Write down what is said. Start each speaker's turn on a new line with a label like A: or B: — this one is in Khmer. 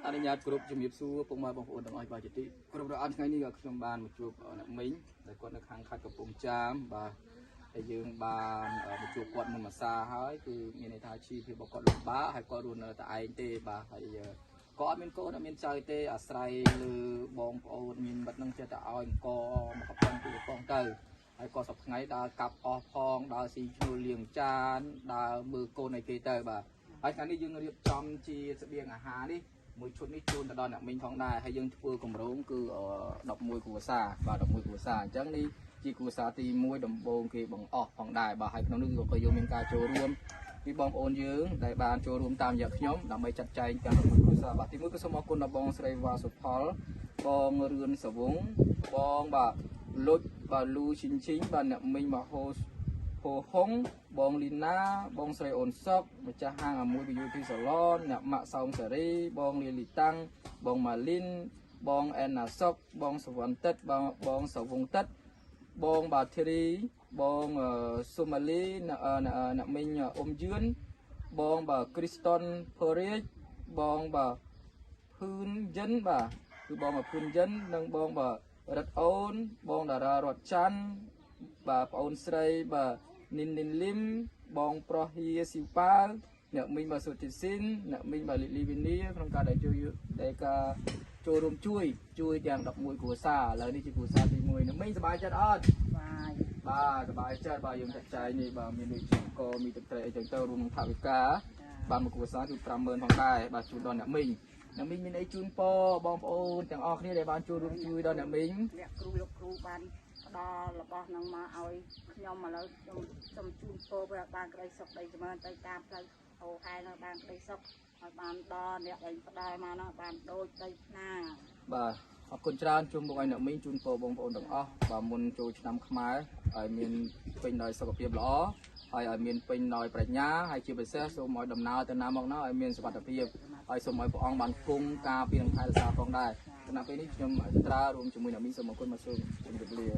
A: អនុញ្ញាតគ្រប់ជំរាបសួរពុកម៉ែបងប្អូនទាំងអស់បាទជាទីគ្រប់រអត់ថ្ងៃនេះក៏ខ្ញុំបានមកជួបអ្នកមីងដែលគាត់នៅខាងខេត្តកំពង់ចាមបាទហើយយើងបានមកជួបគាត់មុនមួយសាហើយគឺមានន័យថាជីវភាពរបស់គាត់លំបាកហើយគាត់រស់នៅតែឯងទេបាទហើយគាត់អត់មានកូនអត់មានចៅទេអាស្រ័យលើបងប្អូនមានមិត្តនឹងចេះតែឲ្យអង្គមកកំប៉ុងពីកំប៉ុងទៅហើយគាត់សប្ថ្ងៃដើរកាប់អស់ផងដើរស៊ីឈ្នួលលាងចានដើរមើលកូនឲ្យគេទៅបាទហើយថ្ងៃនេះយើងរៀបចំជាស្បៀងអាហារនេះមួយឈុតនេះជូនទៅដល់អ្នកមីងផងដែរហើយយើងធ្វើកម្រងគឺ11គ្រួសារបាទ11គ្រួសារអញ្ចឹងនេះជាគ្រួសារទី1ដំបូងគេបង្អស់ផងដែរបាទហើយក្នុងនេះក៏យើងមានការចូលរួមពីបងប្អូនយើងដែលបានចូលរួមតាមរយៈខ្ញុំដើម្បីចាត់ចែងទាំងគ្រួសារបាទទី1គឺសូមអរគុណដល់បងស្រីវ៉ាសុផលបងរឿនសវងបងបាទលុចបាទលូឈិញឈិញបាទអ្នកមីងមហោហូហុងបងលីណាបងស្រីអូនសុកម្ចាស់ហាងអាមួយបយុធីសាឡនអ្នកម៉ាក់សោមសេរីបងលីលីតាំងបងម៉ាលីនបងអែនណាសុកបងសវណ្ណតិតបងសវងតិតបងបាទធីរីបងស៊ូម៉ាលីអ្នកមីងអ៊ុំយឿនបងបាទគ្រីស្តុនផូរេចបងបាទភឿនយិនបាទគឺបងភឿនយិននិងបងបាទរតអូនបងតារារតច័ន្ទបាទប្អូនស្រីបាទនីនលឹមបងប្រុសហៀស៊ីប៉ាវអ្នកមីងបាទសុធីស៊ីនអ្នកមីងបាទលីវីនីក្នុងការដែលចូលរួមជួយទាំង11គ្រួសារឥឡូវនេះជាគ្រួសារទី1អ្នកមីងសប្បាយចិត្តអត់បាទសប្បាយចិត្តបាទយើងចាត់ចែងនេះបាទមានដូចជាក៏មានទឹកត្រីអីចឹងទៅរួមនឹងថវិកាបាទមួយគ្រួសារគឺ50000ផងដែរបាទជូនដល់អ្នកមីងមានអីជូនពរបងប្អូនទាំងអស់គ្នាដែលបានចូលរួមជួយដល់អ្នកមីង
B: អ្នកគ្រូលោកគ្រូបានផ្ដល់របស់នឹងមកឲ្យខ្ញុំឥឡូវខ្ញុំសូមជូនពរឲ្យបានក្តីសុខដីចម្រើនទៅតាមផ្លូវអូហែនៅបានក្តីសុខឲ្យបានដល់អ្នកដែលផ្ដល់មកនោះបានដូចដីថ្នា
A: បាទអរគុណច្រើនជូនមកឲ្យអ្នកមីងជូនពរបងប្អូនទាំងអស់បាទមុនចូលឆ្នាំខ្មែរឲ្យមានពេញដោយសុខភាពល្អហើយឲ្យមានពេញដោយប្រាជ្ញាហើយជាពិសេសសូមឲ្យដំណើរទៅណាមកណាឲ្យមានសុវត្ថិភាពហើយសូមឲ្យព្រះអង្គបានគង់ការពារនិងថែរក្សាផងដែរគណៈពេលនេះខ្ញុំអត្រារួមជាមួយអ្នកមីងសូមអរគុណមកសូមជម្រាបលា